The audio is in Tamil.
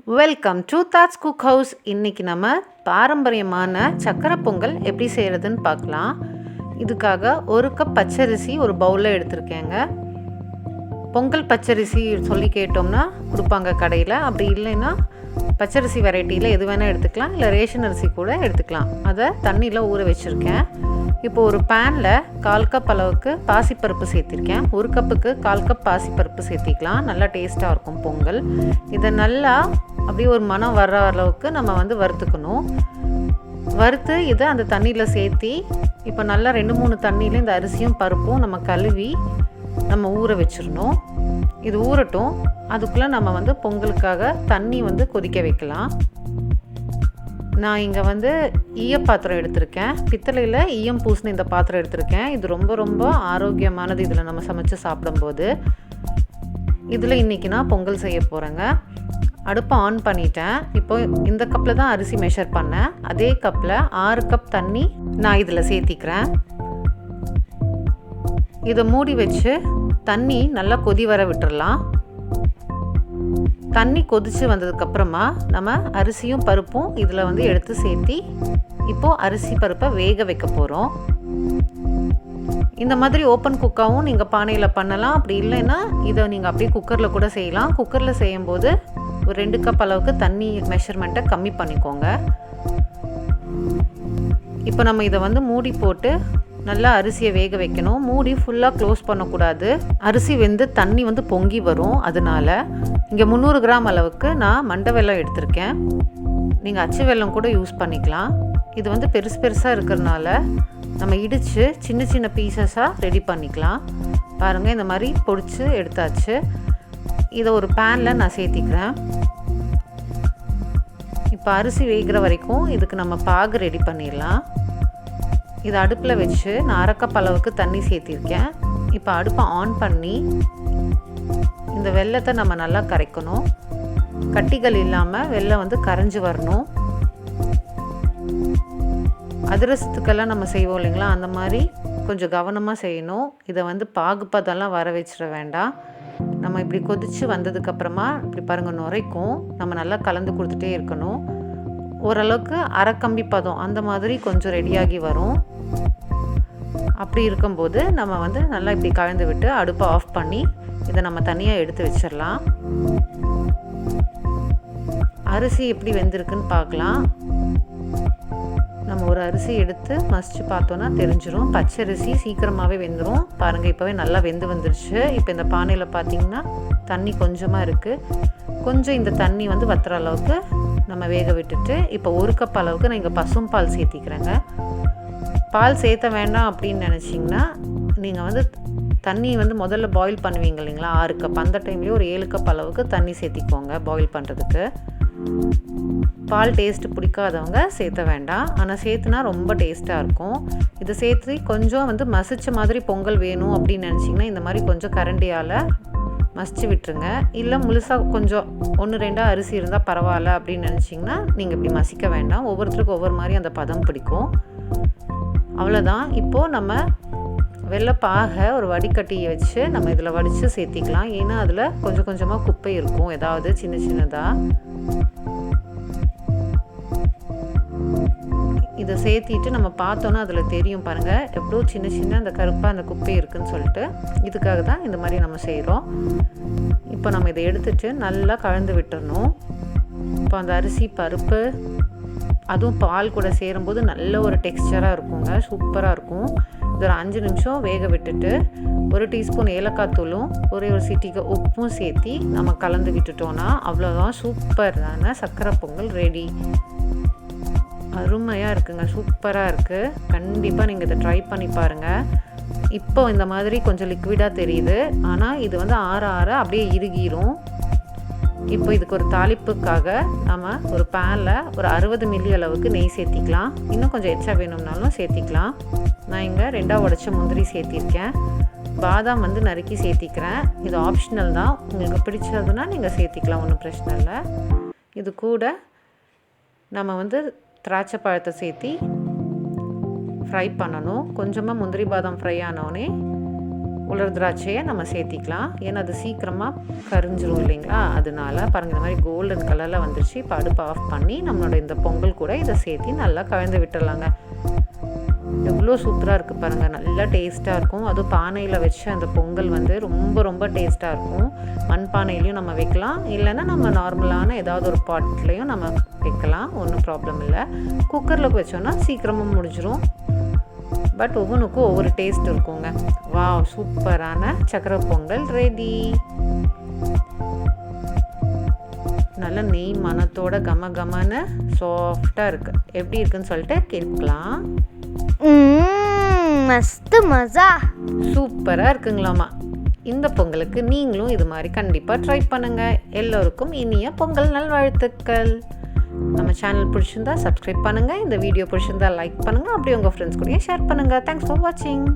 Welcome to thoughts Cookhouse. இன்றைக்கி நம்ம பாரம்பரியமான சக்கரை பொங்கல் எப்படி செய்கிறதுன்னு பார்க்கலாம். இதுக்காக ஒரு கப் பச்சரிசி ஒரு பவுலில் எடுத்திருக்கேங்க. பொங்கல் பச்சரிசி சொல்லி கேட்டோம்னா கொடுப்பாங்க கடையில். அப்படி இல்லைன்னா பச்சரிசி வெரைட்டியில் எது வேணால் எடுத்துக்கலாம், இல்லை ரேஷன் அரிசி கூட எடுத்துக்கலாம். அதை தண்ணியில் ஊற வச்சுருக்கேன். இப்போ ஒரு பேனில் 1/4 கப் அளவுக்கு பாசிப்பருப்பு சேர்த்திருக்கேன். 1 கப்புக்கு 1/4 கப் பாசிப்பருப்பு சேர்த்திக்கலாம். நல்லா டேஸ்ட்டாக இருக்கும் பொங்கல். இதை நல்லா அப்படியே ஒரு மணம் வர்ற அளவுக்கு நம்ம வறுத்துக்கணும். வறுத்து இதை அந்த தண்ணியில் சேர்த்தி இப்போ நல்லா 2-3 தண்ணியில் இந்த அரிசியும் பருப்பும் நம்ம கழுவி நம்ம ஊற வச்சிடணும். இது ஊறட்டும். அதுக்குள்ளே நம்ம பொங்கலுக்காக தண்ணி கொதிக்க வைக்கலாம். நான் இங்கே ஈயப்பாத்திரம் எடுத்திருக்கேன். பித்தளையில் ஈயம் பூசின இந்த பாத்திரம் எடுத்திருக்கேன். இது ரொம்ப ரொம்ப ஆரோக்கியமானது. இதில் நம்ம சமைச்சு சாப்பிடும்போது இதில் இன்றைக்கி நான் பொங்கல் செய்ய போகிறேங்க. அடுப்பை ஆன் பண்ணிட்டேன். இப்போ இந்த கப்பில் தான் அரிசி மெஷர் பண்ணேன். அதே கப்பில் 6 கப் தண்ணி நான் இதில் சேர்த்திக்கிறேன். இதை மூடி வச்சு தண்ணி நல்லா கொதி வர விட்டுடலாம். தண்ணி கொதித்து வந்ததுக்கப்புறமா நம்ம அரிசியும் பருப்பும் இதில் எடுத்து சேர்த்தி இப்போது அரிசி பருப்பை வேக வைக்க போகிறோம். இந்த மாதிரி ஓப்பன் குக்காகவும் நீங்கள் பானையில் பண்ணலாம். அப்படி இல்லைன்னா இதை நீங்கள் அப்படியே குக்கரில் கூட செய்யலாம். குக்கரில் செய்யும்போது ஒரு 2 கப் அளவுக்கு தண்ணி மெஷர்மெண்ட்டை கம்மி பண்ணிக்கோங்க. இப்போ நம்ம இதை மூடி போட்டு நல்லா அரிசியை வேக வைக்கணும். மூடி ஃபுல்லாக க்ளோஸ் பண்ணக்கூடாது. அரிசி வெந்து தண்ணி பொங்கி வரும். அதனால இங்கே 300 கிராம் அளவுக்கு நான் மண்டை வெல்லம் எடுத்திருக்கேன். நீங்கள் அச்சு வெல்லம் கூட யூஸ் பண்ணிக்கலாம். இது பெருசு பெருசாக இருக்கிறதுனால நம்ம இடித்து சின்ன சின்ன பீசஸாக ரெடி பண்ணிக்கலாம். பாருங்கள், இந்த மாதிரி பொடிச்சு எடுத்தாச்சு. இதை ஒரு பேனில் நான் சேர்த்திக்கிறேன். இப்போ அரிசி வேகிற வரைக்கும் இதுக்கு நம்ம பாகு ரெடி பண்ணிடலாம். இதை அடுப்பில் வச்சு நான் 1/2 கப் அளவுக்கு தண்ணி சேர்த்திருக்கேன். இப்போ அடுப்பை ஆன் பண்ணி இந்த வெல்லத்தை நம்ம நல்லா கரைக்கணும். கட்டிகள் இல்லாமல் வெல்லம் கரைஞ்சி வரணும். அதிரசத்துக்கெல்லாம் நம்ம செய்வோம் இல்லைங்களா, அந்த மாதிரி கொஞ்சம் கவனமாக செய்யணும். இதை பாகுப்பதெல்லாம் வர வச்சிட வேண்டாம். நம்ம இப்படி கொதித்து வந்ததுக்கப்புறமா இப்படி பாருங்கள் நுரைக்கும். நம்ம நல்லா கலந்து கொடுத்துட்டே இருக்கணும். ஓரளவுக்கு அரைக்கம்பி பதம் அந்த மாதிரி கொஞ்சம் ரெடியாகி வரும். அப்படி இருக்கும்போது நம்ம நல்லா இப்படி கலந்து விட்டு அடுப்பை ஆஃப் பண்ணி இதை நம்ம தனியாக எடுத்து வச்சிடலாம். அரிசி எப்படி வெந்திருக்குன்னு பார்க்கலாம். நம்ம ஒரு அரிசி எடுத்து மசிச்சு பார்த்தோன்னா தெரிஞ்சிடும். பச்சரிசி சீக்கிரமாகவே வெந்துடும். பாருங்கள், இப்போவே நல்லா வெந்து வந்துருச்சு. இப்போ இந்த பானையில் பார்த்திங்கன்னா தண்ணி கொஞ்சமாக இருக்குது. கொஞ்சம் இந்த தண்ணி வத்துற அளவுக்கு நம்ம வேக விட்டுட்டு இப்போ 1 கப் அளவுக்கு நான் இங்கே பசும் பால் சேர்த்திக்கிறேங்க. பால் சேர்த்த வேண்டாம் அப்படின்னு நினச்சிங்கன்னா நீங்கள் தண்ணி முதல்ல பாயில் பண்ணுவீங்க இல்லைங்களா, 6 கப், அந்த டைம்லேயே ஒரு 7 கப் அளவுக்கு தண்ணி சேர்த்திக்கோங்க பாயில் பண்ணுறதுக்கு. பால் டேஸ்ட்டு பிடிக்காதவங்க சேர்த்த வேண்டாம். ஆனால் சேர்த்துனா ரொம்ப டேஸ்ட்டாக இருக்கும். இதை சேர்த்து கொஞ்சம் மசிச்ச மாதிரி பொங்கல் வேணும் அப்படின்னு நினச்சிங்கன்னா இந்த மாதிரி கொஞ்சம் கரண்டியால் மசிச்சு விட்டுருங்க. இல்லை முழுசாக கொஞ்சம் 1-2 அரிசி இருந்தால் பரவாயில்ல அப்படின்னு நினச்சிங்கன்னா நீங்கள் இப்படி மசிக்க வேண்டாம். ஒவ்வொருத்தருக்கும் ஒவ்வொரு மாதிரி அந்த பதம் பிடிக்கும். அவ்வளோதான். இப்போது நம்ம வெள்ளைப்பாக ஒரு வடிகட்டியை வச்சு நம்ம இதில் வடித்து சேர்த்திக்கலாம். ஏன்னா அதில் கொஞ்சம் கொஞ்சமாக குப்பை இருக்கும், ஏதாவது சின்ன சின்னதாக. இதை சேர்த்திட்டு நம்ம பார்த்தோன்னா அதில் தெரியும் பாருங்கள் எவ்வளோ சின்ன சின்ன அந்த கருப்பாக அந்த குப்பை இருக்குதுன்னு சொல்லிட்டு. இதுக்காக தான் இந்த மாதிரி நம்ம செய்கிறோம். இப்போ நம்ம இதை எடுத்துட்டு நல்லா கலந்து விட்டுறணும். இப்போ அந்த அரிசி பருப்பு அதுவும் பால் கூட சேரும்போது நல்ல ஒரு டெக்ஸ்சராக இருக்குங்க, சூப்பராக இருக்கும். இது ஒரு 5 நிமிஷம் வேக விட்டுட்டு 1 டீஸ்பூன் ஏலக்காய் தூளும் ஒரு சிட்டிகை உப்பும் சேர்த்தி நம்ம கலந்து விட்டுட்டோன்னா அவ்வளோதான், சூப்பரான சக்கரை பொங்கல் ரெடி. அருமையாக இருக்குங்க, சூப்பராக இருக்குது. கண்டிப்பாக நீங்கள் இதை ட்ரை பண்ணி பாருங்கள். இப்போ இந்த மாதிரி கொஞ்சம் லிக்விடாக தெரியுது, ஆனால் இது ஆற ஆற அப்படியே இறுகிரும். இப்போ இதுக்கு ஒரு தாளிப்புக்காக நம்ம ஒரு பேனில் ஒரு 60 மில்லி அளவுக்கு நெய் சேர்த்திக்கலாம். இன்னும் கொஞ்சம் எச்சா வேணும்னாலும் சேர்த்திக்கலாம். நான் இங்கே 2 உடைச்ச முந்திரி சேர்த்திருக்கேன். பாதாம் நறுக்கி சேர்த்திக்கிறேன். இது ஆப்ஷனல் தான், உங்களுக்கு பிடிச்சதுன்னா நீங்கள் சேர்த்திக்கலாம், ஒன்றும் பிரச்சனை இல்லை. இது கூட நம்ம திராட்சை பழத்தை சேர்த்தி ஃப்ரை பண்ணணும். கொஞ்சமாக முந்திரி பாதாம் ஃப்ரை ஆனோடனே உலர் திராட்சையை நம்ம சேர்த்திக்கலாம். ஏன்னா அது சீக்கிரமாக கரிஞ்சிரும் இல்லைங்களா, அதனால பாருங்கள் இந்த மாதிரி கோல்டன் கலரில் வந்துருச்சு. இப்போ அடுப்பு ஆஃப் பண்ணி நம்மளோட இந்த பொங்கல் கூட இதை சேர்த்தி நல்லா கலந்து விட்டுடலாங்க. எவ்வளோ சூப்பராக இருக்குது பாருங்கள், நல்லா டேஸ்ட்டாக இருக்கும். அதுவும் பானையில் வச்ச அந்த பொங்கல் வந்து ரொம்ப ரொம்ப டேஸ்ட்டாக இருக்கும். மண் பானையிலையும் நம்ம வைக்கலாம், இல்லைன்னா நம்ம நார்மலான ஏதாவது ஒரு பாட்லேயும் நம்ம வைக்கலாம், ஒன்றும் ப்ராப்ளம் இல்லை. குக்கரில் வச்சோன்னா சீக்கிரமாக முடிஞ்சிடும். பட் ஒவ்வொன்றுக்கும் ஒவ்வொரு டேஸ்ட் இருக்குங்க. வாவ், சூப்பரான சக்கரை பொங்கல் ரெடி. நல்ல நெய் மணத்தோட கம கமன்னு சாஃப்டாக இருக்குது. எப்படி இருக்குன்னு சொல்லிட்டு கேட்கலாம். மஸ்து மஜா, சூப்பராக இருக்குங்களாமா. இந்த பொங்கலுக்கு நீங்களும் இது மாதிரி கண்டிப்பாக ட்ரை பண்ணுங்கள். எல்லோருக்கும் இனிய பொங்கல் நல்வாழ்த்துக்கள். நம்ம சேனல் பிடிச்சிருந்தா சப்ஸ்கிரைப் பண்ணுங்கள். இந்த வீடியோ பிடிச்சிருந்தா லைக் பண்ணுங்கள். அப்படியே உங்கள் ஃப்ரெண்ட்ஸ் கூடயும் ஷேர் பண்ணுங்கள். தேங்க்ஸ் ஃபார் வாட்சிங்.